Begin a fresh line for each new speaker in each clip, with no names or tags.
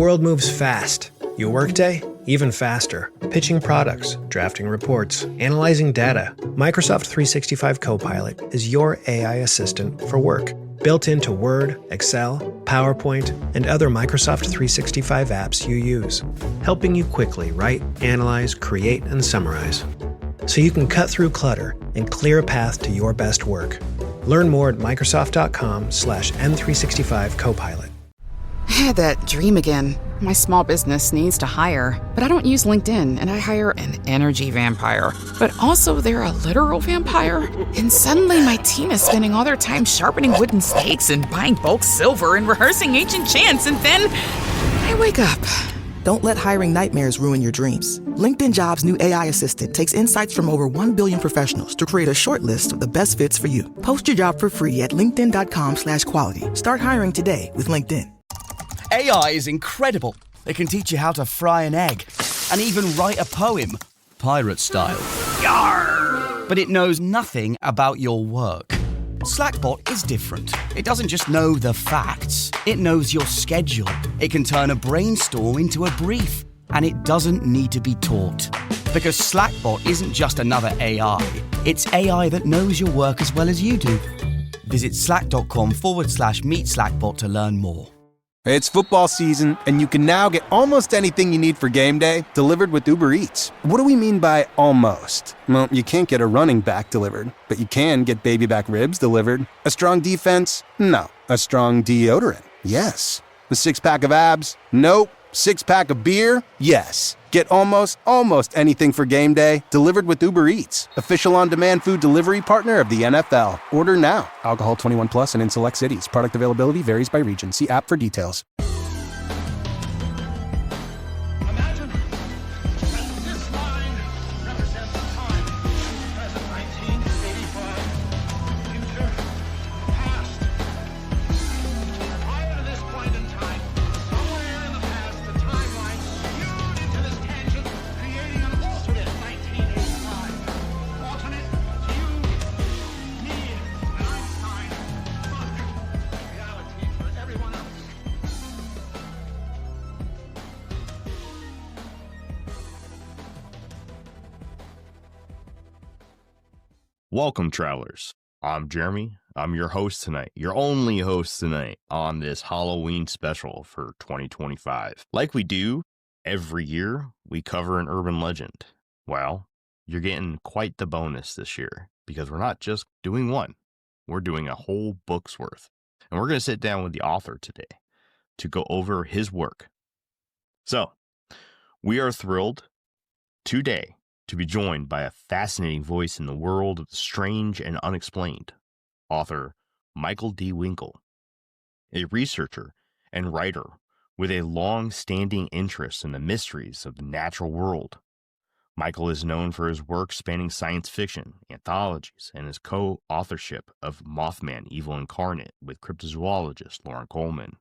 world moves fast. Your workday? Even faster. Pitching products, drafting reports, analyzing data. Microsoft 365 Copilot is your AI assistant for work. Built into Word, Excel, PowerPoint, and other Microsoft 365 apps you use. Helping you quickly write, analyze, create, and summarize. So you can cut through clutter and clear a path to your best work. Learn more at Microsoft.com/M365 Copilot.
I had that dream again. My small business needs to hire, but I don't use LinkedIn, and I hire an energy vampire. But also they're a literal vampire. And suddenly my team is spending all their time sharpening wooden stakes and buying bulk silver and rehearsing ancient chants, and then I wake up.
Don't let hiring nightmares ruin your dreams. LinkedIn Jobs' new AI assistant takes insights from over 1 billion professionals to create a short list of the best fits for you. Post your job for free at linkedin.com/quality. Start hiring today with LinkedIn.
AI is incredible. It can teach you how to fry an egg and even write a poem, pirate style. Yarr! But it knows nothing about your work. Slackbot is different. It doesn't just know the facts. It knows your schedule. It can turn a brainstorm into a brief. And it doesn't need to be taught. Because Slackbot isn't just another AI. It's AI that knows your work as well as you do. Visit slack.com/meet Slackbot to learn more.
It's football season, and you can now get almost anything you need for game day delivered with Uber Eats. What do we mean by almost? Well, you can't get a running back delivered, but you can get baby back ribs delivered. A strong defense? No. A strong deodorant? Yes. A six-pack of abs? Nope. Six-pack of beer? Yes. Get almost anything for game day delivered with Uber Eats, official on-demand food delivery partner of the NFL. Order now. Alcohol 21 plus and in select cities. Product availability varies by region. See app for details.
Imagine that this line represents the time. Present 1985. Future. Past. Prior to this point in time, somewhere in the past, the timeline skewed into this tangent, creating an alternate 1985. Alternate to you, me, and Einstein. But reality for everyone else.
Welcome, travelers. I'm Jeremy. I'm your host tonight, your only host tonight on this Halloween special for 2025. Like we do every year, we cover an urban legend. Well, you're getting quite the bonus this year because we're not just doing one, we're doing a whole book's worth. And we're going to sit down with the author today to go over his work. So, we are thrilled today to be joined by a fascinating voice in the world of the strange and unexplained, author Michael D. Winkle, a researcher and writer with a long-standing interest in the mysteries of the natural world. Michael is known for his work spanning science fiction, anthologies, and his co-authorship of Mothman Evil Incarnate with cryptozoologist Lauren Coleman.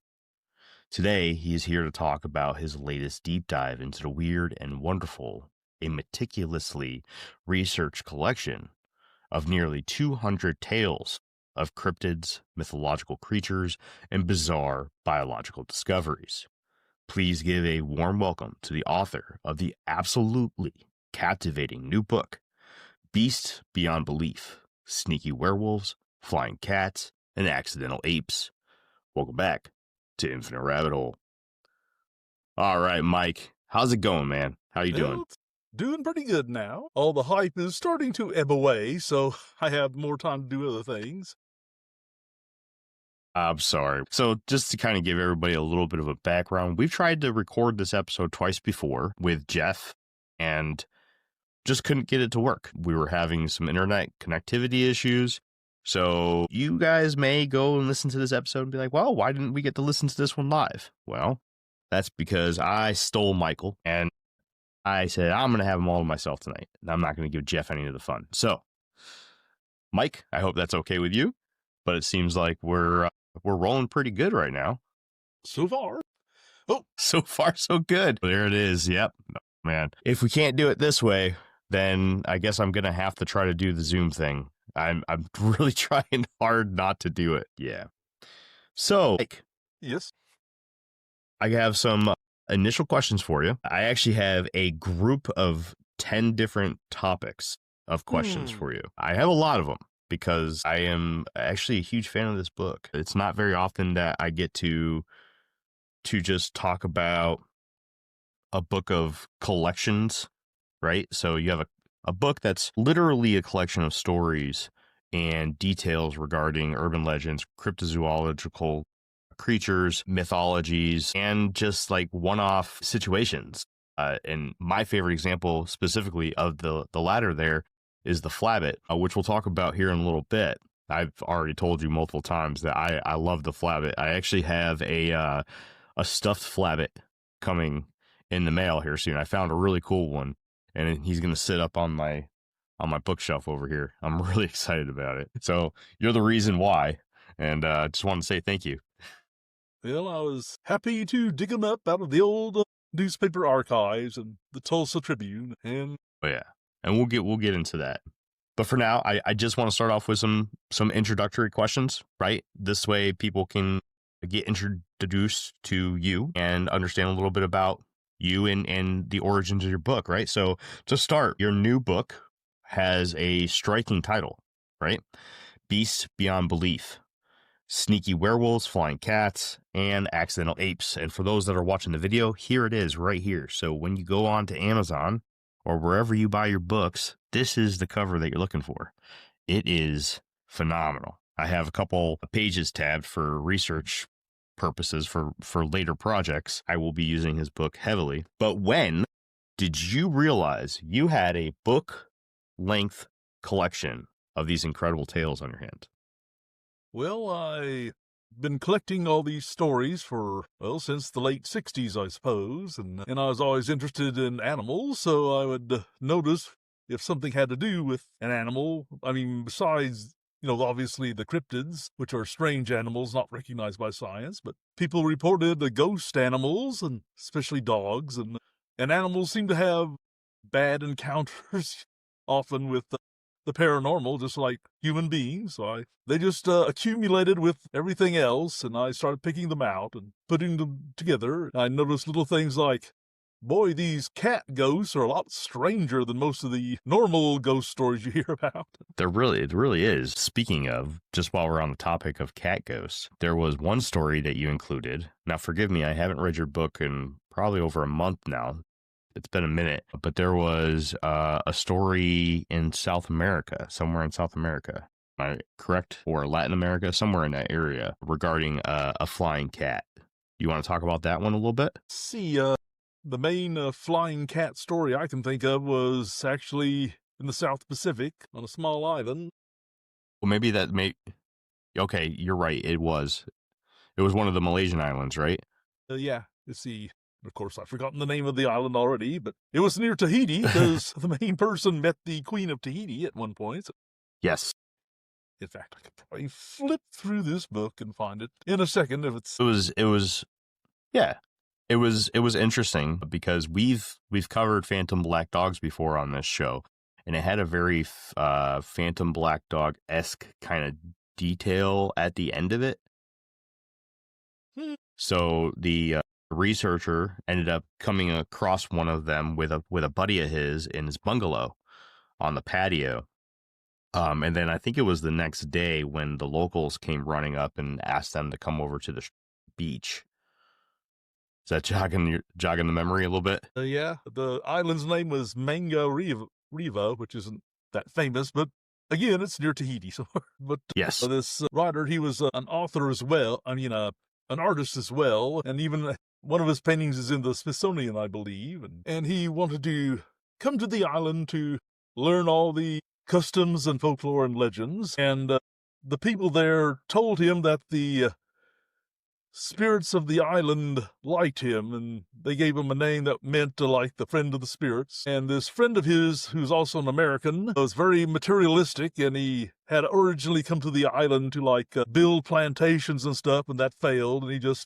Today, he is here to talk about his latest deep dive into the weird and wonderful, a meticulously researched collection of nearly 200 tales of cryptids, mythological creatures, and bizarre biological discoveries. Please give a warm welcome to the author of the absolutely captivating new book, Beasts Beyond Belief, Sneaky Werewolves, Flying Cats, and Accidental Apes. Welcome back to Infinite Rabbit Hole. All right, Mike, how's it going, man? How you doing?
Doing pretty good now. All the hype is starting to ebb away, so I have more time to do other things.
I'm sorry. So just to kind of give everybody a little bit of a background, we've tried to record this episode twice before with Jeff and just couldn't get it to work. We were having some internet connectivity issues. So you guys may go and listen to this episode and be like, well, why didn't we get to listen to this one live? Well, that's because I stole Michael and I said, I'm going to have them all to myself tonight. And I'm not going to give Jeff any of the fun. So, Mike, I hope that's okay with you. But it seems like we're rolling pretty good right now.
So far. Oh,
so far, so good. There it is. Yep. Man, if we can't do it this way, then I guess I'm going to have to try to do the Zoom thing. I'm really trying hard not to do it. Yeah. So, Mike.
Yes.
I have some initial questions for you. I actually have a group of 10 different topics of questions for you. I have a lot of them because I am actually a huge fan of this book. It's not very often that I get to just talk about a book of collections, right? So you have a book that's literally a collection of stories and details regarding urban legends, cryptozoological creatures, mythologies, and just like one-off situations. And my favorite example specifically of the latter there is the flabbit, which we'll talk about here in a little bit. I've already told you multiple times that I love the flabbit. I actually have a stuffed flabbit coming in the mail here soon. I found a really cool one, and he's going to sit up on my bookshelf over here. I'm really excited about it. So you're the reason why, and just want to say thank you.
Well, I was happy to dig them up out of the old newspaper archives and the Tulsa Tribune, and
Oh yeah, and we'll get into that. But for now, I just want to start off with some introductory questions, right? This way people can get introduced to you and understand a little bit about you and the origins of your book, right? So to start, your new book has a striking title, right? Beasts Beyond Belief. Sneaky werewolves, flying cats, and accidental apes. And for those that are watching the video, here it is right here. So when you go on to Amazon or wherever you buy your books, this is the cover that you're looking for. It is phenomenal. I have a couple of pages tabbed for research purposes for later projects. I will be using his book heavily. But when did you realize you had a book-length collection of these incredible tales on your hands?
well, I've been collecting all these stories since the late 60s, I suppose, and I was always interested in animals, so I would notice if something had to do with an animal. I mean, besides, obviously the cryptids, which are strange animals not recognized by science, but people reported the ghost animals, and especially dogs, and animals seem to have bad encounters often with the paranormal, just like human beings. So they just accumulated with everything else, and I started picking them out and putting them together. I noticed little things like, boy, these cat ghosts are a lot stranger than most of the normal ghost stories you hear about.
It really is. Speaking of, just while we're on the topic of cat ghosts, there was one story that you included. Now, forgive me, I haven't read your book in probably over a month now. It's been a minute, but there was a story in South America, somewhere in South America. Am I correct? Or Latin America, somewhere in that area, regarding a flying cat. You want to talk about that one a little bit?
See, the main flying cat story I can think of was actually in the South Pacific on a small island.
Well, maybe okay, you're right. It was one of the Malaysian islands, right?
Yeah, you see. Of course, I've forgotten the name of the island already, but it was near Tahiti because the main person met the Queen of Tahiti at one point. So
Yes.
in fact, I could probably flip through this book and find it in a second if it's...
It was interesting because we've covered Phantom Black Dogs before on this show, and it had a very Phantom Black Dog-esque kind of detail at the end of it. So the researcher ended up coming across one of them with a buddy of his in his bungalow on the patio. And then I think it was the next day when the locals came running up and asked them to come over to the beach. Is that jogging the memory a little bit?
Yeah, the island's name was Manga Riva, which isn't that famous, but again, it's near Tahiti. So, but
Yes.
This writer, he was an author as well. I mean, an artist as well, and even one of his paintings is in the Smithsonian, I believe. And he wanted to come to the island to learn all the customs and folklore and legends. And the people there told him that the spirits of the island liked him, and they gave him a name that meant like the friend of the spirits. And this friend of his, who's also an American, was very materialistic, and he had originally come to the island to build plantations and stuff, and that failed, and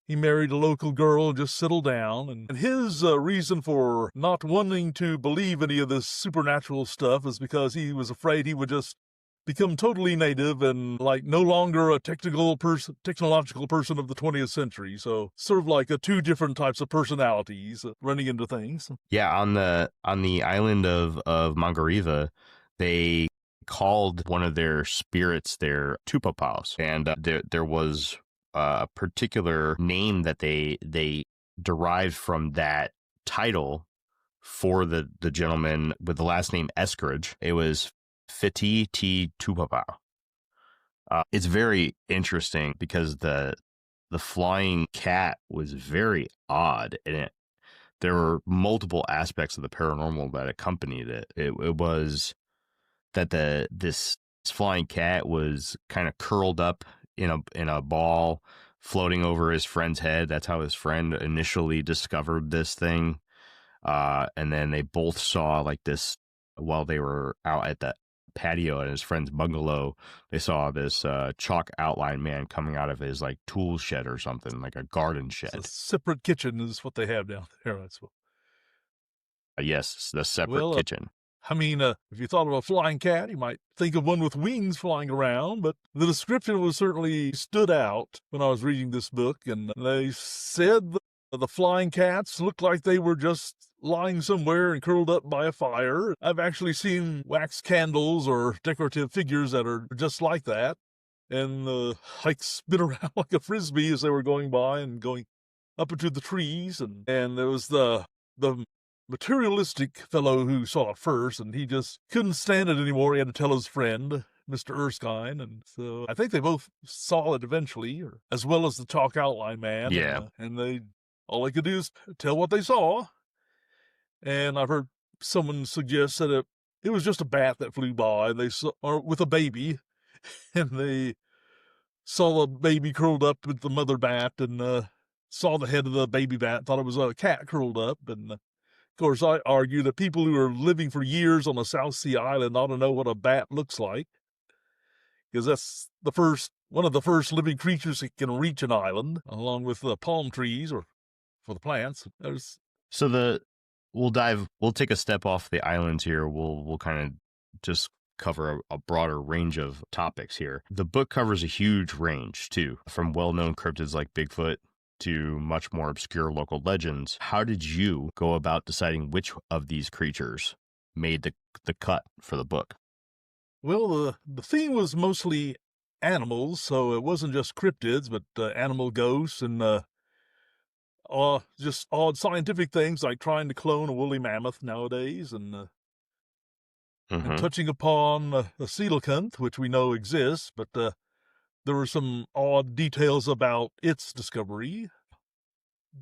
he married a local girl and just settled down. And his reason for not wanting to believe any of this supernatural stuff is because he was afraid he would just become totally native and like no longer a technological person of the 20th century. So sort of like two different types of personalities running into things.
Yeah, on the island of Mangariva, they called one of their spirits their Tupapaus, and there was a particular name that they derived from that title for the gentleman with the last name Eskridge. It was Fiti T Tupapau. It's very interesting because the flying cat was very odd, and there were multiple aspects of the paranormal that accompanied it. It was that this flying cat was kind of curled up in a ball floating over his friend's head. That's how his friend initially discovered this thing. And then they both saw like this while they were out at the patio at his friend's bungalow. They saw this chalk outline man coming out of his like tool shed or something, like a garden shed.
It's a separate kitchen is what they have down there. That's what.
Yes, the separate kitchen.
I mean, if you thought of a flying cat, you might think of one with wings flying around, but the description was certainly stood out when I was reading this book, and they said the flying cats looked like they were just lying somewhere and curled up by a fire. I've actually seen wax candles or decorative figures that are just like that, and like spin around like a frisbee as they were going by and going up into the trees, and there was the materialistic fellow who saw it first, and he just couldn't stand it anymore. He had to tell his friend, Mr. Erskine, and so I think they both saw it eventually, as well as the chalk outline man.
Yeah.
And all they could do is tell what they saw. And I've heard someone suggest that it was just a bat that flew by. They saw, or with a baby, and they saw the baby curled up with the mother bat, and saw the head of the baby bat, thought it was a cat curled up, and of course, I argue that people who are living for years on a South Sea island ought to know what a bat looks like, because that's one of the first living creatures that can reach an island, along with the palm trees or for the plants.
We'll take a step off the islands here. We'll kind of just cover a broader range of topics here. The book covers a huge range too, from well-known cryptids like Bigfoot to much more obscure local legends. How did you go about deciding which of these creatures made the cut for the book?
Well, the theme was mostly animals, so it wasn't just cryptids, but animal ghosts and just odd scientific things like trying to clone a woolly mammoth nowadays, and touching upon a coelacanth, which we know exists, but there were some odd details about its discovery.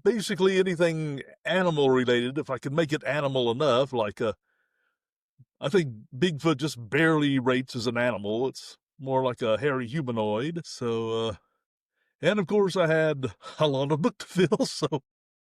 Basically anything animal related, if I could make it animal enough, like I think Bigfoot just barely rates as an animal. It's more like a hairy humanoid. So, and of course I had a lot of book to fill, so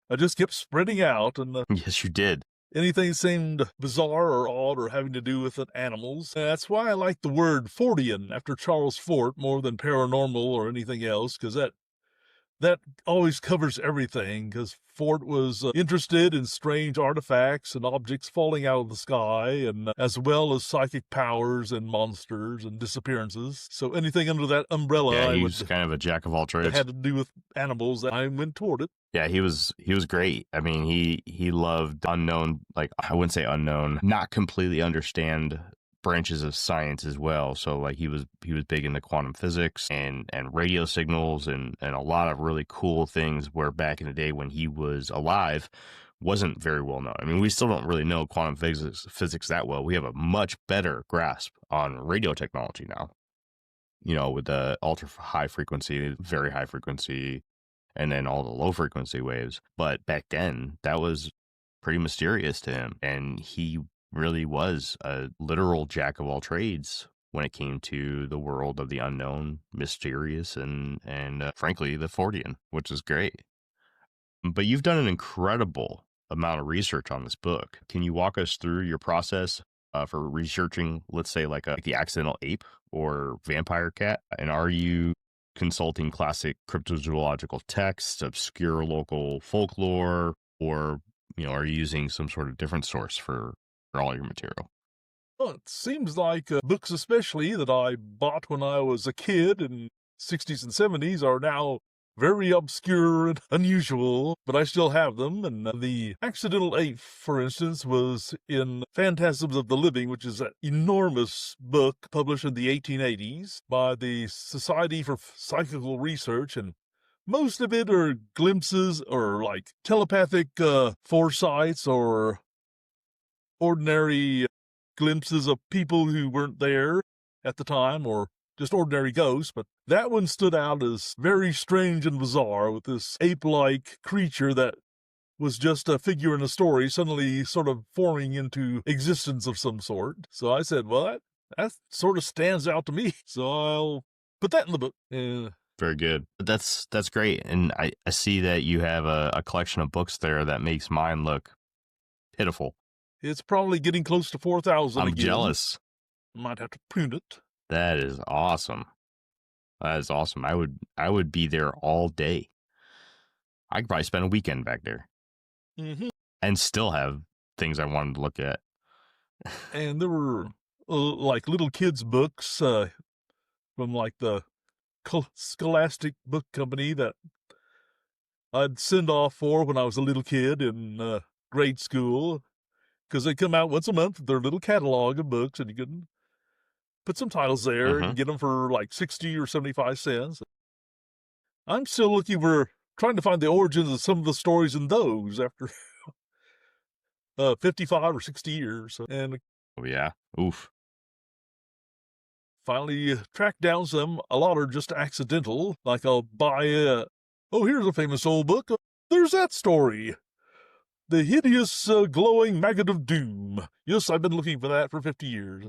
I just kept spreading out, and
yes, you did.
Anything seemed bizarre or odd or having to do with animals. That's why I like the word Fortean after Charles Fort more than paranormal or anything else, because that always covers everything, because Fort was interested in strange artifacts and objects falling out of the sky, and as well as psychic powers and monsters and disappearances. So anything under that umbrella,
yeah, he was kind of a jack of all trades.
That had to do with animals, that I went toward it.
Yeah, he was great. I mean, he loved unknown, like I wouldn't say unknown, not completely understand branches of science as well. So like he was big into quantum physics and radio signals and a lot of really cool things where back in the day when he was alive wasn't very well known. I mean, we still don't really know quantum physics that well. We have a much better grasp on radio technology now, with the ultra high frequency, very high frequency, and then all the low frequency waves. But back then that was pretty mysterious to him, and he really was a literal jack of all trades when it came to the world of the unknown, mysterious, and frankly, the Fortean, which is great. But you've done an incredible amount of research on this book. Can you walk us through your process for researching, let's say, like the accidental ape or vampire cat? And are you consulting classic cryptozoological texts, obscure local folklore, or are you using some sort of different source for all your material?
Well, it seems like books especially that I bought when I was a kid in 60s and 70s are now very obscure and unusual, but I still have them. And the Accidental Ape, for instance, was in Phantasms of the Living, which is an enormous book published in the 1880s by the Society for Psychical Research, and most of it are glimpses or like telepathic foresights or ordinary glimpses of people who weren't there at the time or just ordinary ghosts. But that one stood out as very strange and bizarre, with this ape-like creature that was just a figure in a story suddenly sort of forming into existence of some sort. So I said, well, that sort of stands out to me, so I'll put that in the book.
Very good. That's great. And I see that you have a collection of books there that makes mine look pitiful.
It's probably getting close to 4,000
I'm
again.
jealous.
Might have to prune it.
That is awesome. That is awesome. I would be there all day. I could probably spend a weekend back there.
Mm-hmm.
And still have things I wanted to look at.
And there were like little kids' books from like the Scholastic Book Company that I'd send off for when I was a little kid in grade school, because they come out once a month with their little catalog of books, and you can put some titles there and get them for like 60 or 75 cents. I'm still trying to find the origins of some of the stories in those after 55 or 60 years. And
oh, yeah. Oof.
Finally tracked down some. A lot are just accidental. Like I'll buy here's a famous old book. There's that story. The Hideous Glowing Maggot of Doom. Yes, I've been looking for that for 50 years.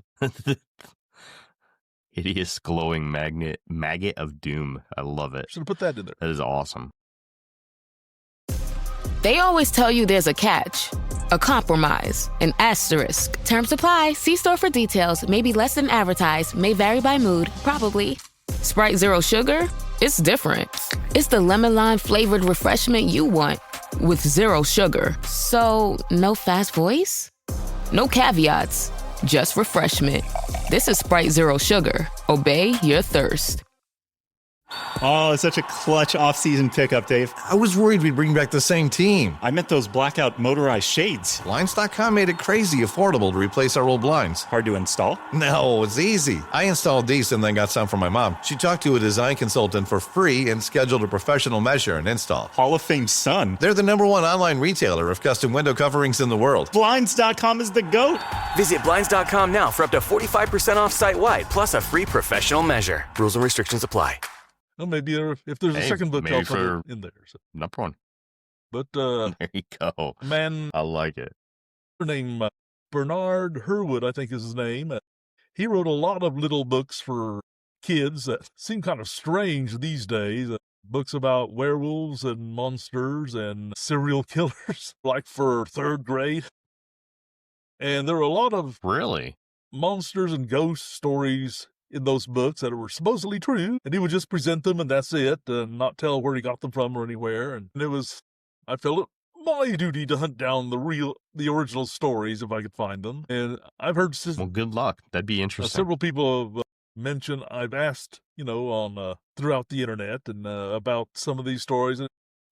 Hideous Glowing Maggot of Doom. I love it.
Should have put that in there.
That is awesome.
They always tell you there's a catch, a compromise, an asterisk. Terms apply. See store for details. May be less than advertised. May vary by mood. Probably. Sprite Zero Sugar? It's different. It's the lemon lime flavored refreshment you want with zero sugar. So, no fast voice? No caveats. Just refreshment. This is Sprite Zero Sugar. Obey your thirst.
Oh, it's such a clutch off-season pickup, Dave.
I was worried we'd bring back the same team.
I meant those blackout motorized shades.
Blinds.com made it crazy affordable to replace our old blinds.
Hard to install?
No, it's easy. I installed these and then got some for my mom. She talked to a design consultant for free and scheduled a professional measure and install.
Hall of Fame son.
They're the #1 online retailer of custom window coverings in the world.
Blinds.com is the GOAT.
Visit Blinds.com now for up to 45% off site-wide, plus a free professional measure. Rules and restrictions apply.
Well, maybe if there's a second book, I'll put it in there. So.
Number one.
But
there you go.
Man,
I like it.
Named Bernard Herwood, I think is his name. He wrote a lot of little books for kids that seem kind of strange these days. Books about werewolves and monsters and serial killers, like for 3rd grade. And there were a lot of monsters and ghost stories in those books that were supposedly true, and he would just present them and that's it, and not tell where he got them from or anywhere. And I felt it my duty to hunt down the original stories if I could find them. And I've heard
well, good luck. That'd be interesting.
Several people have mentioned, I've asked, on throughout the internet and about some of these stories, and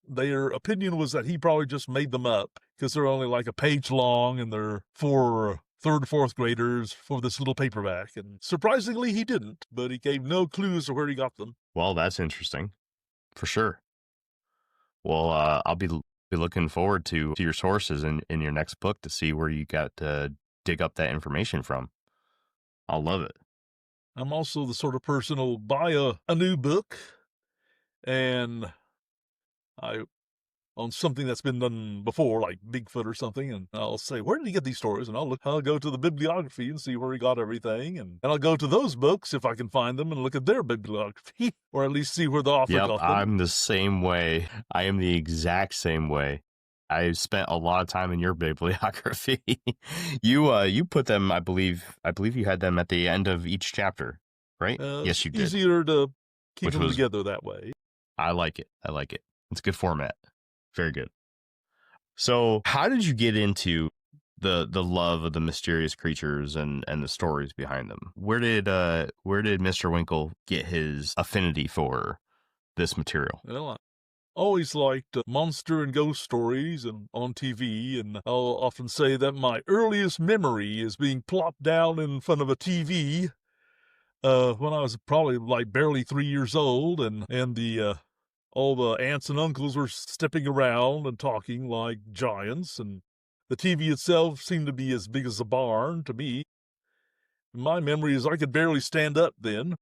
their opinion was that he probably just made them up because they're only like a page long and they're for 3rd or 4th graders for this little paperback. And surprisingly, he didn't, but he gave no clues to where he got them.
Well, that's interesting, for sure. Well, I'll be looking forward to your sources in your next book to see where you got to dig up that information from. I'll love it.
I'm also the sort of person who'll buy a new book and on something that's been done before, like Bigfoot or something, and I'll say, where did he get these stories? And I'll go to the bibliography and see where he got everything, and I'll go to those books if I can find them and look at their bibliography, or at least see where the author got them.
I'm the same way. I am the exact same way. I spent a lot of time in your bibliography. You put them, I believe you had them at the end of each chapter, right? Yes, you did.
Easier to keep them together that way.
I like it. It's a good format. Very good. So how did you get into the love of the mysterious creatures and the stories behind them. Where did Mr. Winkle get his affinity for this material?
Well, I always liked monster and ghost stories and on TV, and I'll often say that my earliest memory is being plopped down in front of a TV when I was probably like barely 3 years old, and the all the aunts and uncles were stepping around and talking like giants, and the TV itself seemed to be as big as a barn to me. My memory is I could barely stand up then,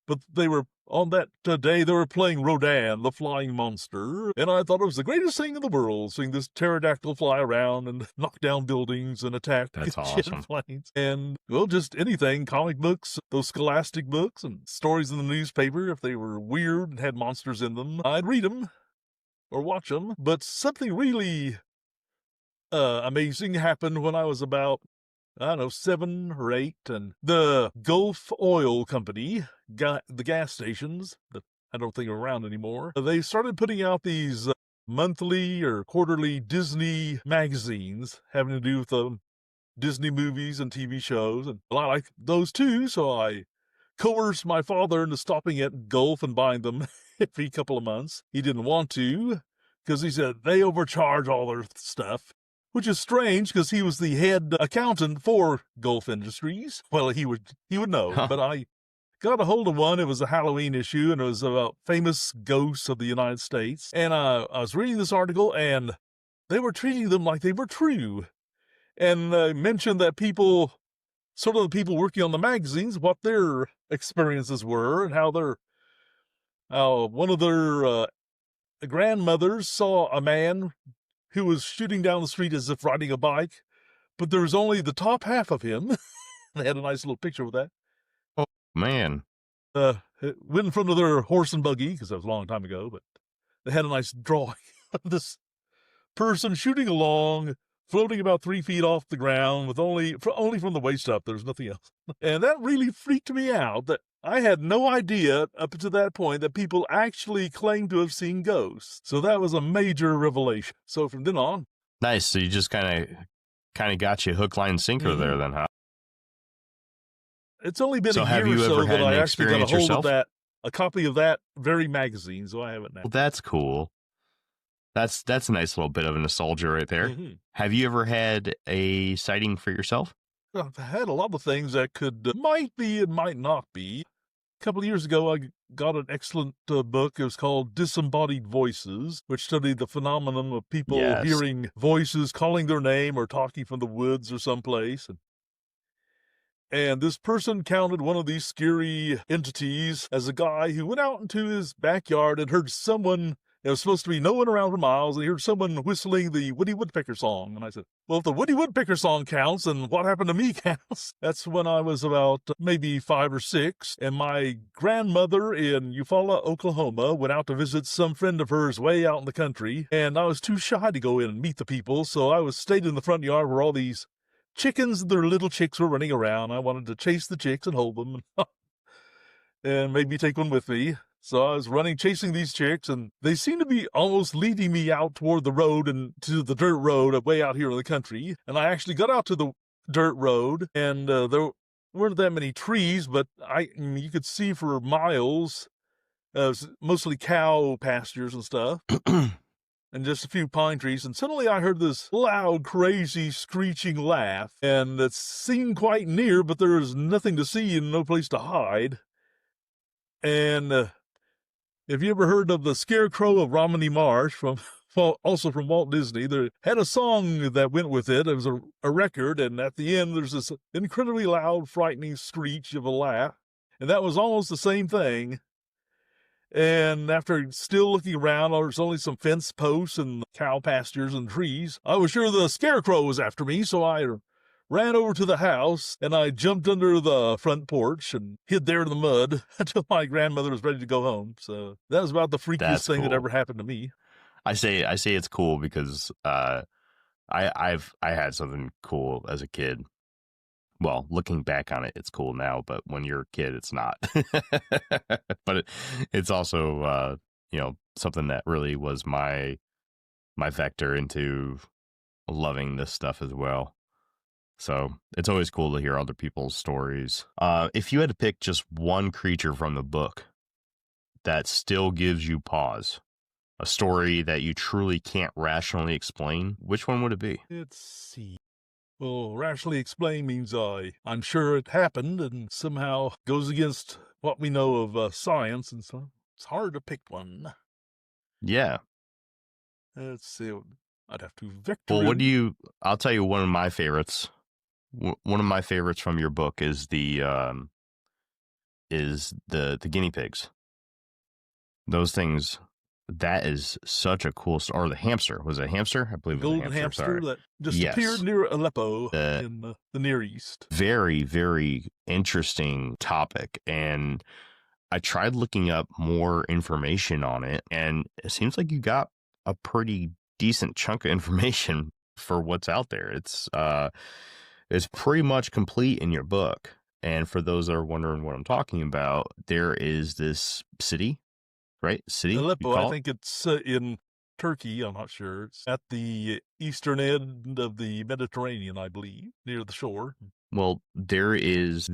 but they were on that day they were playing Rodin, the Flying Monster, and I thought it was the greatest thing in the world, seeing this pterodactyl fly around and knock down buildings and attack
That's
jet
awesome.
planes. And, well, just anything, comic books, those scholastic books, and stories in the newspaper, if they were weird and had monsters in them, I'd read them or watch them. But something really amazing happened when I was about, I don't know, 7 or 8, and the Gulf Oil Company got the gas stations that I don't think are around anymore. They started putting out these monthly or quarterly Disney magazines having to do with Disney movies and TV shows, and I like those too, so I coerced my father into stopping at Gulf and buying them every couple of months. He didn't want to, because he said they overcharge all their stuff. Which is strange, because he was the head accountant for Gulf Industries. Well, he would know, but I got a hold of one. It was a Halloween issue, and it was about famous ghosts of the United States. And I was reading this article, and they were treating them like they were true. And mentioned that people, sort of the people working on the magazines, what their experiences were, and how one of their grandmothers saw a man who was shooting down the street as if riding a bike, but there was only the top half of him. They had a nice little picture with that.
Oh, man.
It went in front of their horse and buggy, because that was a long time ago, but they had a nice drawing of this person shooting along, floating about 3 feet off the ground, with only from the waist up. There's nothing else. And that really freaked me out, that I had no idea up to that point that people actually claimed to have seen ghosts. So that was a major revelation. So from then on.
Nice. So you just kind of got you hook, line, sinker there then, huh?
It's only been
So
a
have
year
you
or so
ever had
that I
an
actually got a
experience
hold
yourself?
of a copy of that very magazine, so I have it now.
Well, that's cool. That's a nice little bit of nostalgia right there.
Mm-hmm.
Have you ever had a sighting for yourself?
I've had a lot of things that might be and might not be. A couple of years ago, I got an excellent book. It was called Disembodied Voices, which studied the phenomenon of people hearing voices calling their name or talking from the woods or someplace. And this person counted one of these scary entities as a guy who went out into his backyard and heard someone. There was supposed to be no one around for miles, and he heard someone whistling the Woody Woodpecker song. And I said, well, if the Woody Woodpecker song counts, then what happened to me counts. That's when I was about maybe 5 or 6, and my grandmother in Eufaula, Oklahoma, went out to visit some friend of hers way out in the country, and I was too shy to go in and meet the people, so I stayed in the front yard where all these chickens and their little chicks were running around. I wanted to chase the chicks and hold them, and maybe take one with me. So I was chasing these chicks, and they seemed to be almost leading me out toward the road and to the dirt road way out here in the country. And I actually got out to the dirt road, and there weren't that many trees, but you could see for miles. It was mostly cow pastures and stuff, and just a few pine trees. And suddenly I heard this loud, crazy, screeching laugh, and it seemed quite near, but there was nothing to see and no place to hide. And have you ever heard of the Scarecrow of Romney Marsh, also from Walt Disney? They had a song that went with it. It was a record, and at the end there's this incredibly loud, frightening screech of a laugh. And that was almost the same thing. And after still looking around, there was only some fence posts and cow pastures and trees. I was sure the Scarecrow was after me, so I ran over to the house, and I jumped under the front porch and hid there in the mud until my grandmother was ready to go home. So that was about the freakiest thing that ever happened to me.
I say it's cool because I had something cool as a kid. Well, looking back on it, it's cool now, but when you're a kid, it's not. But it's also something that really was my vector into loving this stuff as well. So it's always cool to hear other people's stories. If you had to pick just one creature from the book that still gives you pause, a story that you truly can't rationally explain, which one would it be?
Let's see. Well, rationally explain means I'm sure it happened and somehow goes against what we know of science, and so it's hard to pick one.
Yeah.
Let's see. I'd have to vector.
Well, I'll tell you one of my favorites. One of my favorites from your book is the guinea pigs. Those things, that is such a cool story. Or the hamster. Was it a hamster? I believe it was a
golden
hamster.
hamster that just appeared near Aleppo in the Near East.
Very, very interesting topic. And I tried looking up more information on it, and it seems like you got a pretty decent chunk of information for what's out there. It's pretty much complete in your book. And for those that are wondering what I'm talking about, there is this city, right? City?
Aleppo, I think it's in Turkey. I'm not sure. It's at the eastern end of the Mediterranean, I believe, near the shore.
Well, there is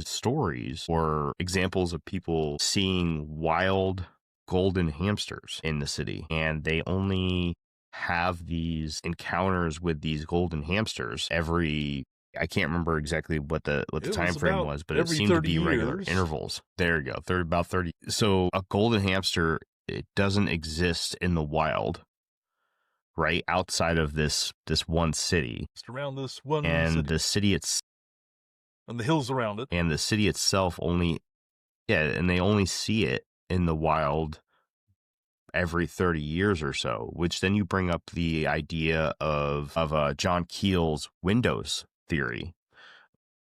stories or examples of people seeing wild golden hamsters in the city, and they only have these encounters with these golden hamsters I can't remember exactly what the time frame was, but it seemed to be regular intervals. There you go. About 30. So a golden hamster, it doesn't exist in the wild, right? Outside of this one city.
Just around this one city.
And the city it's
and the hills around it.
And the city itself and they only see it in the wild every 30 years or so, which then you bring up the idea of John Keel's windows theory,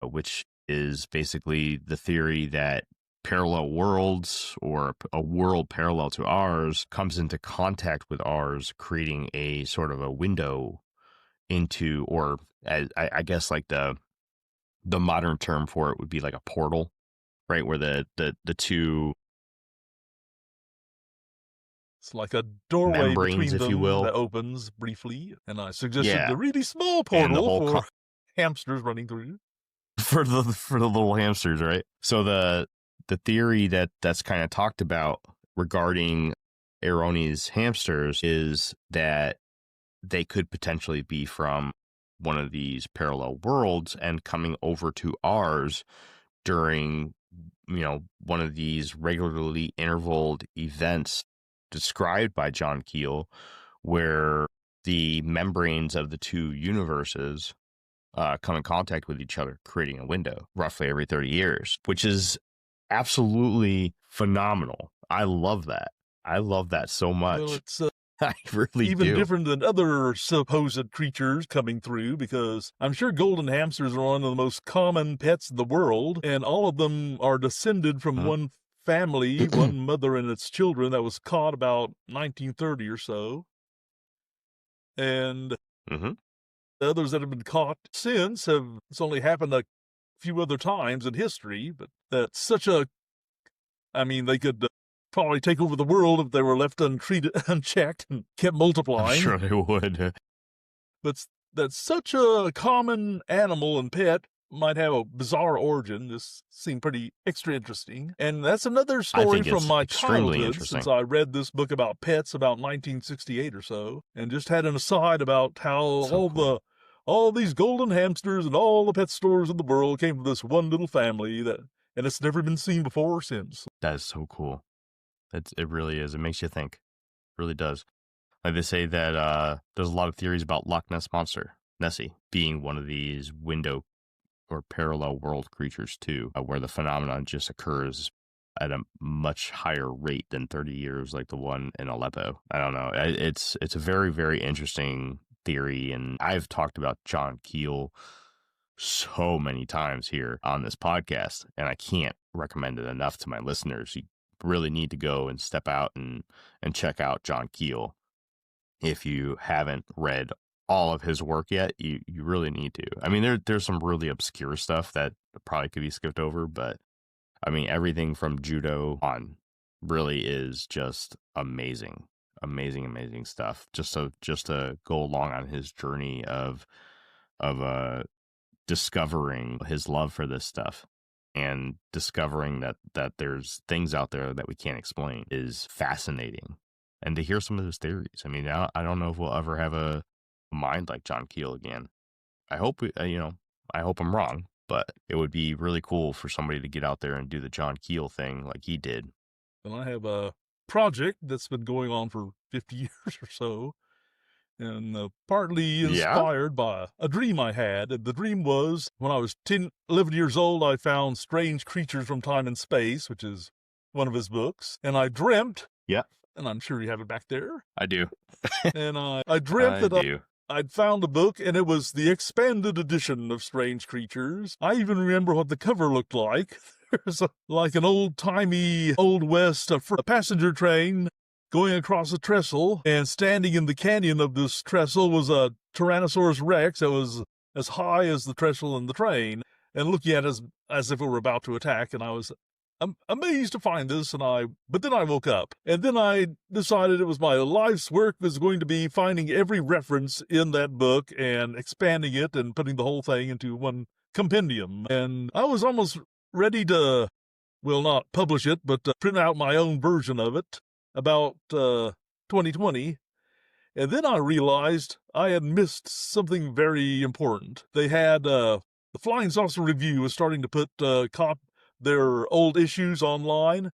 which is basically the theory that parallel worlds or a world parallel to ours comes into contact with ours, creating a sort of a window into, or I guess like the modern term for it would be like a portal, right? Where the two,
it's like a doorway between them,
if you will,
that opens briefly, and I suggested a really small portal for hamsters running through.
For the little hamsters, right? So the theory that's kind of talked about regarding Aaroni's hamsters is that they could potentially be from one of these parallel worlds and coming over to ours during, one of these regularly intervaled events described by John Keel, where the membranes of the two universes come in contact with each other, creating a window roughly every 30 years, which is absolutely phenomenal. I love that. I love that so much.
Well, it's
I really
even
do.
different than other supposed creatures coming through, because I'm sure golden hamsters are one of the most common pets in the world, and all of them are descended from one family, one mother and its children, that was caught about 1930 or so. And the others that have been caught since it's only happened a few other times in history, but that's such they could probably take over the world if they were left untreated, unchecked, and kept multiplying.
I'm sure they would.
But that's such a common animal and pet, might have a bizarre origin. This seemed pretty extra interesting. And that's another story from my childhood, since I read this book about pets about 1968 or so, and just had an aside about how all these golden hamsters and all the pet stores in the world came from this one little family, and it's never been seen before or since.
That is so cool. It really is. It makes you think. It really does. Like they say that there's a lot of theories about Loch Ness Monster, Nessie, being one of these window or parallel world creatures too, where the phenomenon just occurs at a much higher rate than 30 years, like the one in Aleppo. I don't know. It's a very, very interesting theory, and I've talked about John Keel so many times here on this podcast, and I can't recommend it enough to my listeners. You really need to go and step out and check out John Keel. If you haven't read all of his work yet, you really need to. I mean, there's some really obscure stuff that probably could be skipped over, but I mean, everything from judo on really is just amazing stuff. Just to go along on his journey of discovering his love for this stuff and discovering that there's things out there that we can't explain is fascinating. And to hear some of those theories, I mean, I don't know if we'll ever have a mind like John Keel again. I hope, I hope I'm wrong, but it would be really cool for somebody to get out there and do the John Keel thing like he did.
And I have a project that's been going on for 50 years or so, and partly inspired by a dream I had. And the dream was when I was 11 years old, I found Strange Creatures from Time and Space, which is one of his books. And I dreamt, and I'm sure you have it back there.
I do.
And I dreamt I'd found a book, and it was the expanded edition of Strange Creatures. I even remember what the cover looked like. There's like an old-timey, Old West a passenger train going across a trestle, and standing in the canyon of this trestle was a Tyrannosaurus Rex that was as high as the trestle and the train, and looking at us as if it were about to attack. And I was amazed to find this, but then I woke up, and then I decided it was my life's work was going to be finding every reference in that book and expanding it and putting the whole thing into one compendium. And I was almost ready to, well, not publish it, but print out my own version of it about 2020. And then I realized I had missed something very important. They had the Flying Saucer Review was starting to put their old issues online,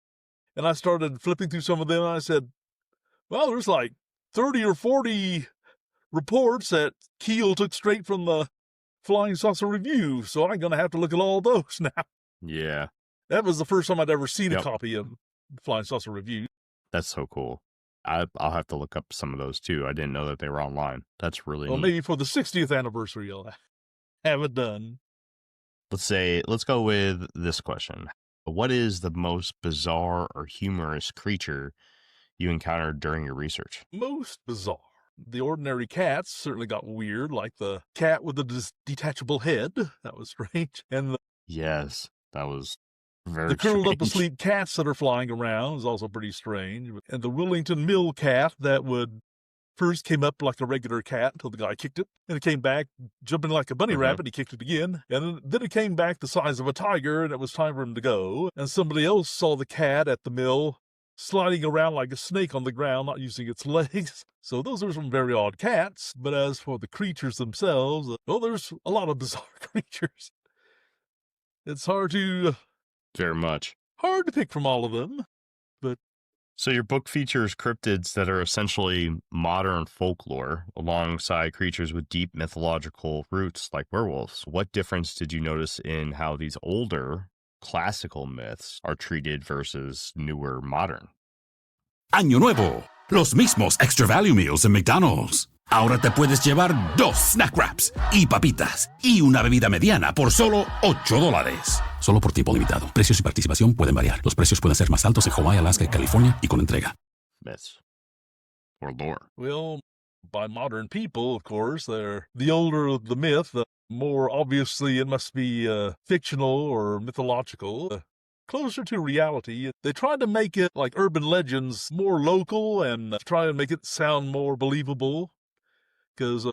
and I started flipping through some of them, and I said, well, there's like 30 or 40 reports that Keel took straight from the Flying Saucer Review, so I'm going to have to look at all those now.
Yeah.
That was the first time I'd ever seen a copy of the Flying Saucer Review.
That's so cool. I'll have to look up some of those, too. I didn't know that they were online. That's really neat.
Maybe for the 60th anniversary, I'll have it done.
Let's go with this question. What is the most bizarre or humorous creature you encountered during your research?
Most bizarre. The ordinary cats certainly got weird, like the cat with the detachable head. That was strange. And
yes, that was very
the curled
strange.
up asleep cats that are flying around is also pretty strange. And the Willington Mill cat that would first came up like a regular cat until the guy kicked it, and it came back jumping like a bunny rabbit. He kicked it again, and then it came back the size of a tiger, and it was time for him to go. And somebody else saw the cat at the mill sliding around like a snake on the ground, not using its legs. So those are some very odd cats. But as for the creatures themselves, there's a lot of bizarre creatures. It's hard to pick from all of them. But
so your book features cryptids that are essentially modern folklore alongside creatures with deep mythological roots like werewolves. What difference did you notice in how these older classical myths are treated versus newer modern?
Año Nuevo, los mismos Extra Value Meals en McDonald's. Ahora te puedes llevar 2 snack wraps y papitas y una bebida mediana por solo $8. Solo por tiempo limitado. Precios y participación pueden variar. Los precios pueden ser más altos en Hawaii, Alaska y California y con entrega.
Myths or lore.
Well, by modern people, of course, the older the myth, the more obviously it must be fictional or mythological. Closer to reality. They tried to make it like urban legends, more local, and try and make it sound more believable. Because a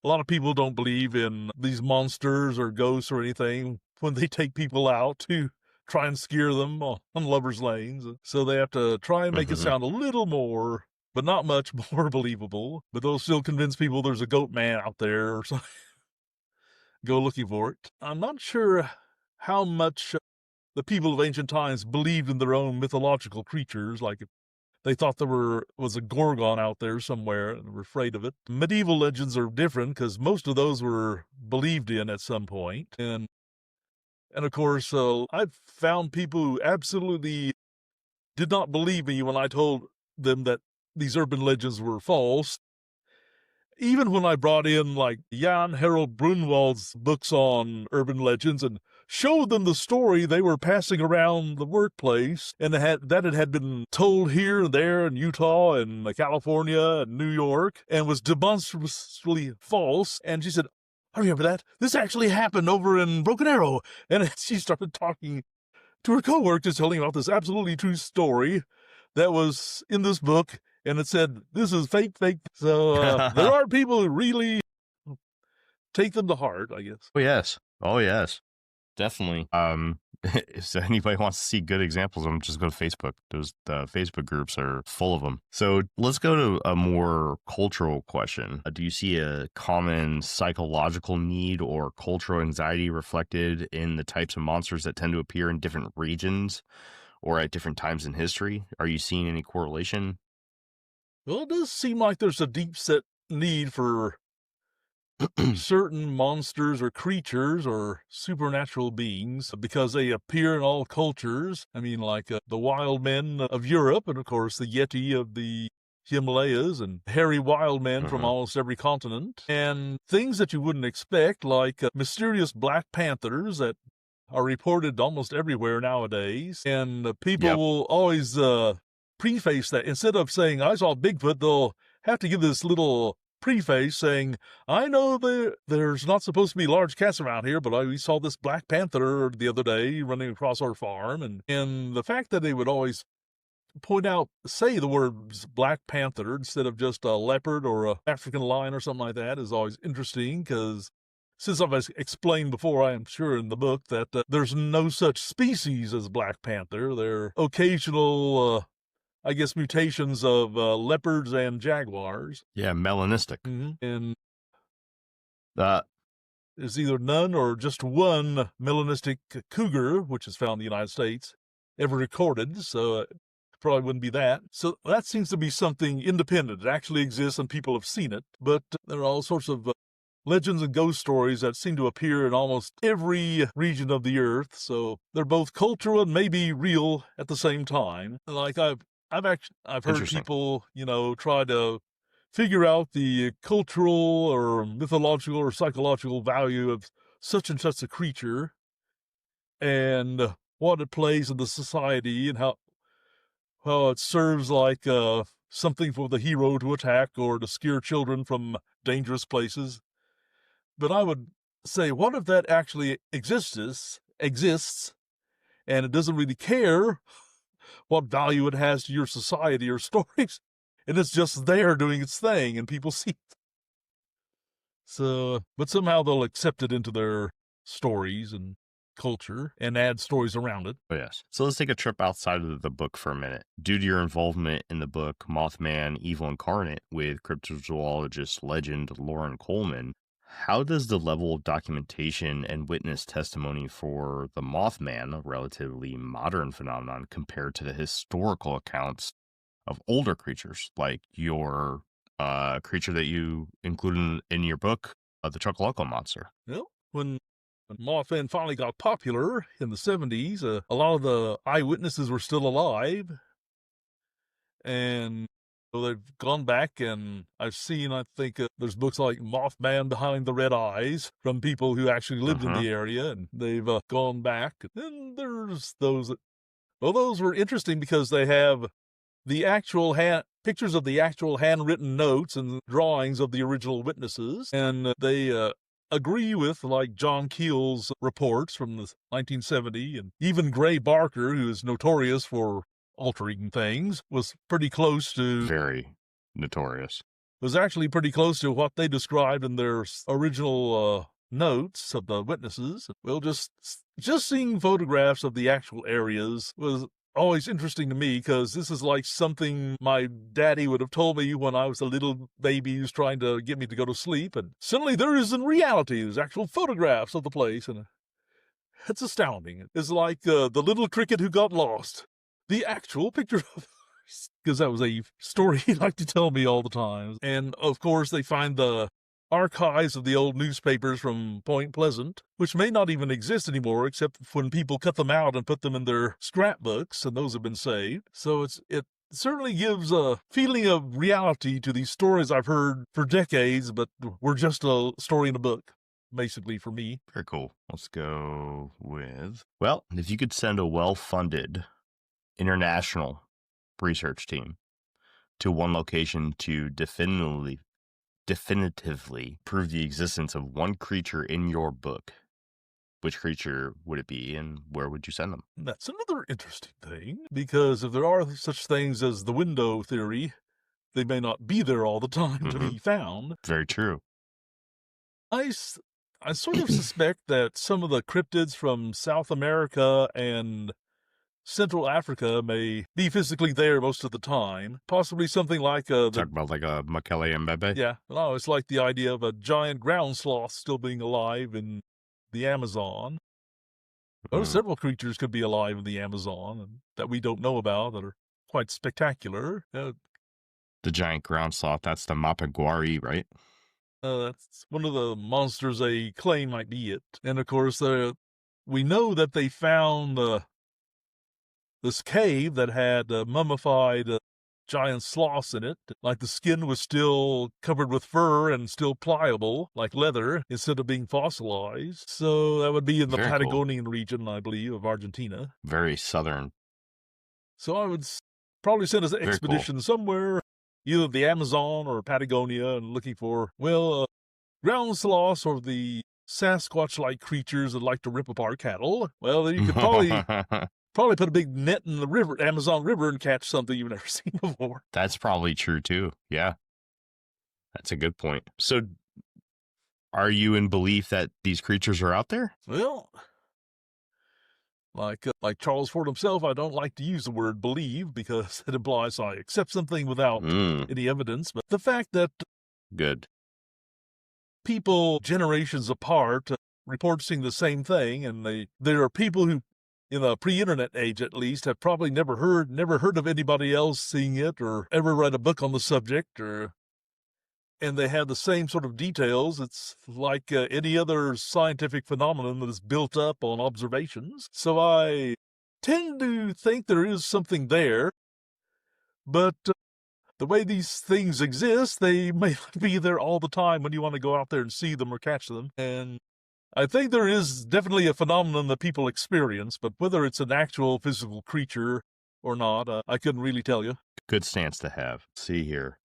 lot of people don't believe in these monsters or ghosts or anything when they take people out to try and scare them on lovers' lanes. So they have to try and make it sound a little more, but not much more believable. But they'll still convince people there's a goat man out there or something. Go looking for it. I'm not sure how much the people of ancient times believed in their own mythological creatures, like if they thought there was a Gorgon out there somewhere and were afraid of it. Medieval legends are different because most of those were believed in at some point. And of course, I've found people who absolutely did not believe me when I told them that these urban legends were false. Even when I brought in like Jan Harold Brunwald's books on urban legends and showed them the story they were passing around the workplace, and that it had been told here and there in Utah and California and New York and was demonstrably false. And she said, I remember that. This actually happened over in Broken Arrow. And she started talking to her coworkers, telling about this absolutely true story that was in this book. And it said, this is fake. So there are people who really take them to heart, I guess.
Oh yes, definitely. If anybody wants to see good examples of them, just go to Facebook. The Facebook groups are full of them. So let's go to a more cultural question. Do you see a common psychological need or cultural anxiety reflected in the types of monsters that tend to appear in different regions or at different times in history? Are you seeing any correlation?
Well, it does seem like there's a deep-set need for certain monsters or creatures or supernatural beings because they appear in all cultures. I mean, like the wild men of Europe, and of course the Yeti of the Himalayas, and hairy wild men from almost every continent, and things that you wouldn't expect, like mysterious black panthers that are reported almost everywhere nowadays. And people will always preface that. Instead of saying, I saw Bigfoot, they'll have to give this little preface saying, I know there's not supposed to be large cats around here, but we saw this black panther the other day running across our farm. And the fact that they would always say the words black panther instead of just a leopard or a African lion or something like that is always interesting, because since I've explained before, I am sure in the book, that there's no such species as black panther. They're occasional I guess, mutations of leopards and jaguars.
Yeah, melanistic.
And there's either none or just one melanistic cougar, which is found in the United States, ever recorded, so it probably wouldn't be that. So that seems to be something independent. It actually exists and people have seen it, but there are all sorts of legends and ghost stories that seem to appear in almost every region of the earth, so they're both cultural and maybe real at the same time. Like I've heard people, try to figure out the cultural or mythological or psychological value of such and such a creature and what it plays in the society and how it serves like something for the hero to attack or to scare children from dangerous places. But I would say, what if that actually exists and it doesn't really care what value it has to your society or stories, and it's just there doing its thing, and people see it. So, but somehow they'll accept it into their stories and culture and add stories around it.
Oh, yes. So let's take a trip outside of the book for a minute. Due to your involvement in the book Mothman Evil Incarnate with cryptozoologist legend Lauren Coleman, how does the level of documentation and witness testimony for the Mothman, a relatively modern phenomenon, compare to the historical accounts of older creatures, like your creature that you included in your book, the Chuckalucka monster?
Well, when Mothman finally got popular in the 70s, a lot of the eyewitnesses were still alive, and so they've gone back, and I've seen, I think, there's books like Mothman Behind the Red Eyes from people who actually lived in the area, and they've gone back. And there's those that, those were interesting because they have the actual pictures of the actual handwritten notes and drawings of the original witnesses, and they agree with, like, John Keel's reports from the 1970, and even Gray Barker, who is notorious for altering things, was pretty close to...
Very notorious.
Was actually pretty close to what they described in their original notes of the witnesses. Well, just seeing photographs of the actual areas was always interesting to me, because this is like something my daddy would have told me when I was a little baby who's trying to get me to go to sleep, and suddenly there is in reality, there's actual photographs of the place, and it's astounding. It's like the little cricket who got lost. The actual picture of because that was a story he liked to tell me all the time. And, of course, they find the archives of the old newspapers from Point Pleasant, which may not even exist anymore, except when people cut them out and put them in their scrapbooks, and those have been saved. So it certainly gives a feeling of reality to these stories I've heard for decades, but were just a story in a book, basically, for me.
Very cool. Let's go with, well, if you could send a well-funded international research team to one location to definitively prove the existence of one creature in your book, which creature would it be and where would you send them?
That's another interesting thing, because if there are such things as the window theory, they may not be there all the time to be found.
Very true.
I sort of suspect that some of the cryptids from South America and Central Africa may be physically there most of the time. Possibly something like
Talk about like a Makele and Bebe?
Yeah, no, it's like the idea of a giant ground sloth still being alive in the Amazon. Well, several creatures could be alive in the Amazon and that we don't know about that are quite spectacular.
The giant ground sloth, that's the Mapiguari, right?
That's one of the monsters they claim might be it. And of course, we know that they found this cave that had mummified giant sloths in it. Like the skin was still covered with fur and still pliable, like leather, instead of being fossilized. So that would be in the
Very
Patagonian region, I believe, of Argentina.
Very southern.
So I would probably send us an
Very
expedition somewhere, either the Amazon or Patagonia, and looking for, ground sloths or the Sasquatch-like creatures that like to rip apart cattle. Well, then you could probably put a big net in the river, Amazon River, and catch something you've never seen before.
That's probably true too. Yeah. That's a good point. So are you in belief that these creatures are out there?
Well, like Charles Ford himself, I don't like to use the word believe because it implies I accept something without any evidence. But the fact that
Good.
people generations apart report seeing the same thing, and there are people who, in the pre-internet age at least, have probably never heard of anybody else seeing it or ever read a book on the subject, and they have the same sort of details. It's like any other scientific phenomenon that is built up on observations. So I tend to think there is something there, but the way these things exist, they may not be there all the time when you want to go out there and see them or catch them. And I think there is definitely a phenomenon that people experience, but whether it's an actual physical creature or not, I couldn't really tell you.
Good stance to have. See here.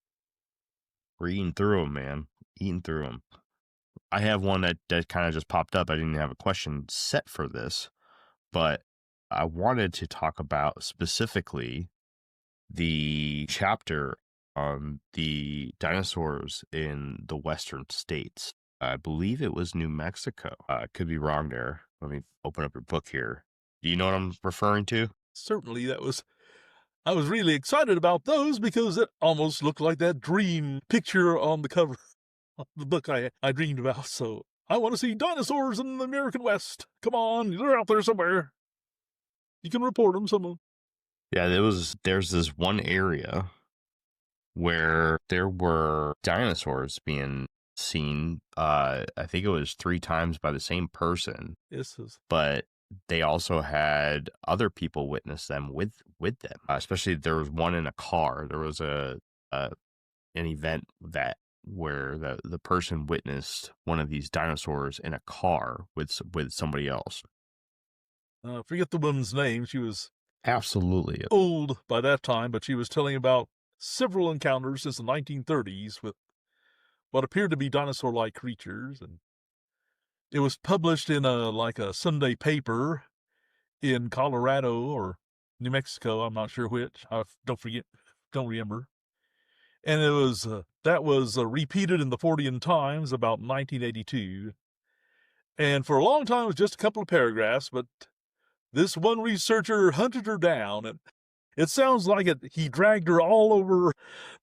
We're eating through them, man. Eating through them. I have one that kind of just popped up. I didn't have a question set for this, but I wanted to talk about specifically the chapter on the dinosaurs in the western states. I believe it was New Mexico. I could be wrong there. Let me open up your book here. Do you know what I'm referring to?
Certainly, I was really excited about those because it almost looked like that dream picture on the cover of the book I dreamed about. So I want to see dinosaurs in the American West. Come on, they're out there somewhere. You can report them, someone.
Yeah, there's this one area where there were dinosaurs being seen. I think it was 3 times by the same person.
Yes.
But they also had other people witness them with them. Especially there was one in a car. There was an event where the person witnessed one of these dinosaurs in a car with somebody else.
Forget the woman's name. She was
absolutely
old by that time, but she was telling about several encounters since the 1930s with what appeared to be dinosaur-like creatures, and it was published in a Sunday paper in Colorado or New Mexico. I'm not sure which. I don't remember. And it was that was repeated in the Fortean Times about 1982. And for a long time, it was just a couple of paragraphs, but this one researcher hunted her down, and it sounds like he dragged her all over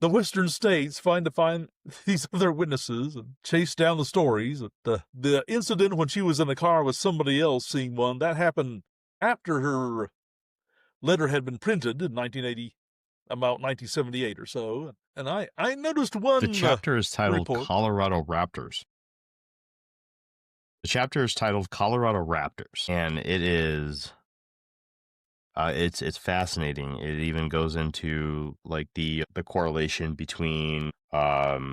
the western states to find these other witnesses and chased down the stories. The incident when she was in the car with somebody else seeing one, that happened after her letter had been printed in 1980, about 1978 or so. And I noticed one.
The chapter is titled
report.
Colorado Raptors. The chapter is titled Colorado Raptors, and it is it's fascinating. It even goes into like the correlation between the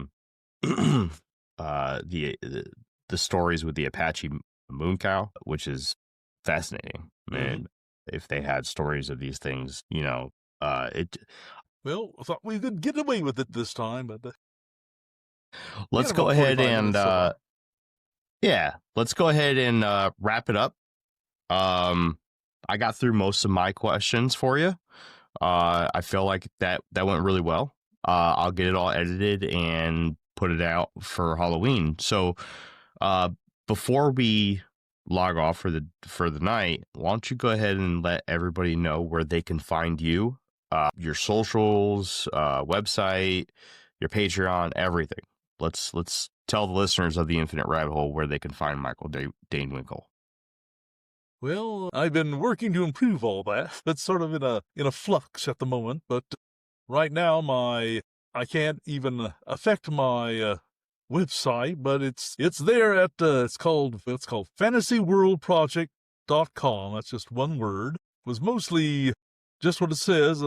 stories with the Apache moon cow, which is fascinating. Man, if they had stories of these things, Well,
I thought we could get away with it this time, but
let's go ahead and let's go ahead and wrap it up. I got through most of my questions for you. I feel like that went really well. I'll get it all edited and put it out for Halloween. So Before we log off for the night, why don't you go ahead and let everybody know where they can find you, your socials, website, your Patreon, everything. Let's tell the listeners of the Infinite Rabbit Hole where they can find Michael Dane Winkle.
Well, I've been working to improve all that. That's sort of in a flux at the moment, but right now I can't even affect my website, but it's there at it's called fantasyworldproject.com. That's just one word. It was mostly just what it says.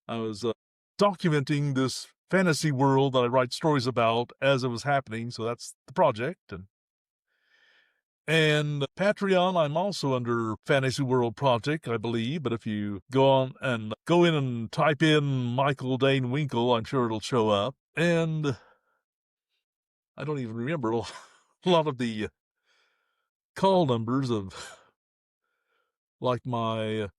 I was documenting this fantasy world that I write stories about as it was happening, so that's the project. And Patreon, I'm also under Fantasy World Project, I believe, but if you go in and type in Michael Dane Winkle, I'm sure it'll show up. And I don't even remember a lot of the call numbers of, like my,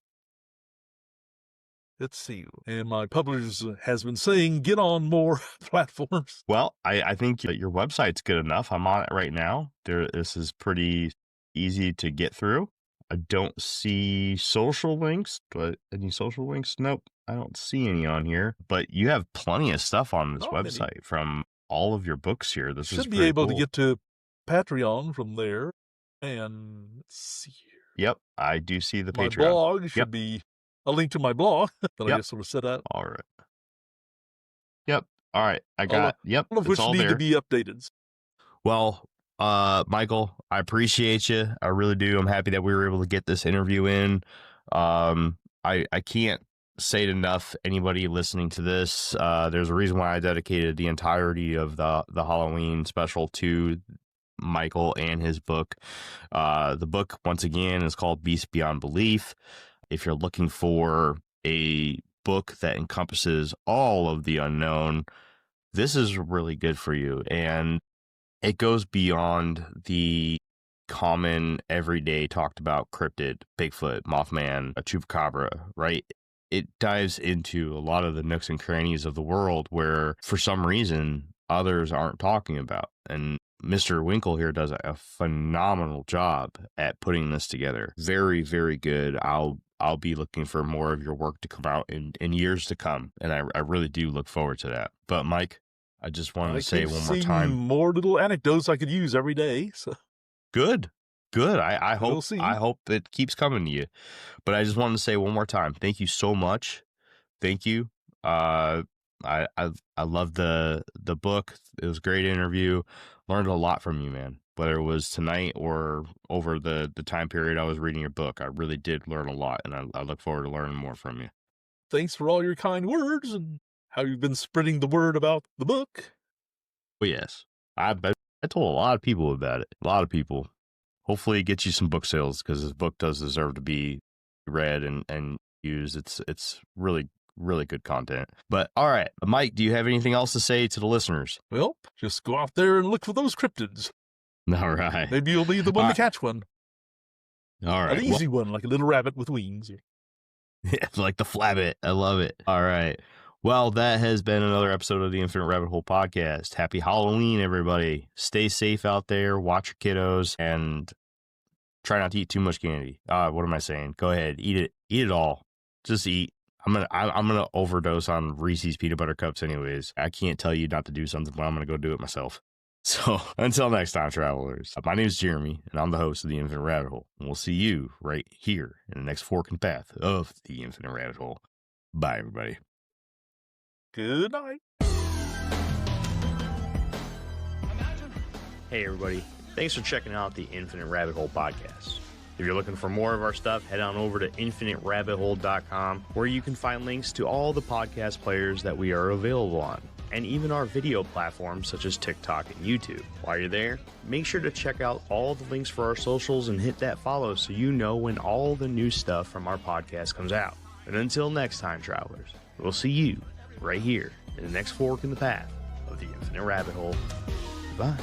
let's see, and my publishers has been saying, get on more platforms.
Well, I think your website's good enough. I'm on it right now. This is pretty easy to get through. I don't see social links, but any social links? Nope, I don't see any on here. But you have plenty of stuff on this website from all of your books here. This
should be able to get to Patreon from there. And let's see here.
Yep, I do see the
my
Patreon.
My blog should be a link to my blog that I just sort of set up.
All right. Yep. All right. I got.
All of which need to be updated.
Well, Michael, I appreciate you. I really do. I'm happy that we were able to get this interview in. I can't say it enough. Anybody listening to this, there's a reason why I dedicated the entirety of the Halloween special to Michael and his book. The book, once again, is called Beast Beyond Belief. If you're looking for a book that encompasses all of the unknown, this is really good for you. And it goes beyond the common, everyday talked about cryptid, Bigfoot, Mothman, a chupacabra, right? It dives into a lot of the nooks and crannies of the world where, for some reason, others aren't talking about. And Mr. Winkle here does a phenomenal job at putting this together. Very, very good. I'll be looking for more of your work to come out in years to come, and I really do look forward to that. But Mike, I just wanted to say one more time,
more little anecdotes I could use every day. So
good. I hope it keeps coming to you. But I just wanted to say one more time, thank you so much. Thank you. I love the book. It was a great interview. Learned a lot from you, man. Whether it was tonight or over the time period I was reading your book, I really did learn a lot, and I look forward to learning more from you.
Thanks for all your kind words and how you've been spreading the word about the book.
Well, yes. I told a lot of people about it. A lot of people. Hopefully it gets you some book sales, because this book does deserve to be read and used. It's really, really good content. But all right, Mike, do you have anything else to say to the listeners?
Well, just go out there and look for those cryptids.
All right.
Maybe you'll be the one to catch one.
All right.
An easy one, like a little rabbit with wings.
Yeah, like the flabbit. I love it. All right. Well, that has been another episode of the Infinite Rabbit Hole podcast. Happy Halloween, everybody. Stay safe out there. Watch your kiddos, and try not to eat too much candy. What am I saying? Go ahead, eat it. Eat it all. Just eat. I'm gonna overdose on Reese's peanut butter cups anyways. I can't tell you not to do something, but I'm gonna go do it myself. So until next time, travelers, my name is Jeremy, and I'm the host of the Infinite Rabbit Hole. And we'll see you right here in the next fork in the path of the Infinite Rabbit Hole. Bye, everybody.
Good night.
Hey, everybody. Thanks for checking out the Infinite Rabbit Hole podcast. If you're looking for more of our stuff, head on over to infiniterabbithole.com, where you can find links to all the podcast players that we are available on, and even our video platforms such as TikTok and YouTube. While you're there, make sure to check out all the links for our socials and hit that follow so you know when all the new stuff from our podcast comes out. And until next time, travelers, we'll see you right here in the next fork in the path of the Infinite Rabbit Hole. Bye.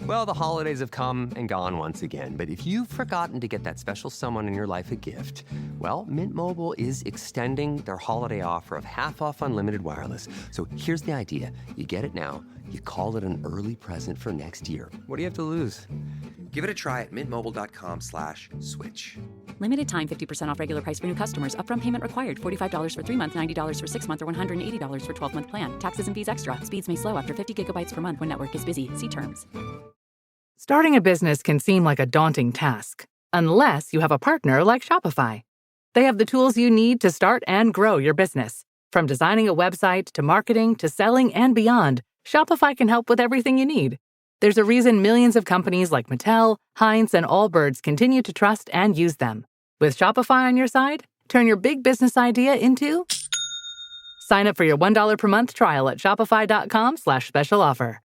Well, the holidays have come and gone once again, but if you've forgotten to get that special someone in your life a gift, well, Mint Mobile is extending their holiday offer of half off unlimited wireless. So here's the idea. You get it now, you call it an early present for next year. What do you have to lose? Give it a try at mintmobile.com/switch.
Limited time 50% off regular price for new customers. Upfront payment required. $45 for 3 months, $90 for 6 months, or $180 for 12-month plan. Taxes and fees extra. Speeds may slow after 50 gigabytes per month when network is busy. See terms.
Starting a business can seem like a daunting task, unless you have a partner like Shopify. They have the tools you need to start and grow your business. From designing a website to marketing to selling and beyond, Shopify can help with everything you need. There's a reason millions of companies like Mattel, Heinz, and Allbirds continue to trust and use them. With Shopify on your side, turn your big business idea into... Sign up for your $1 per month trial at shopify.com/special offer.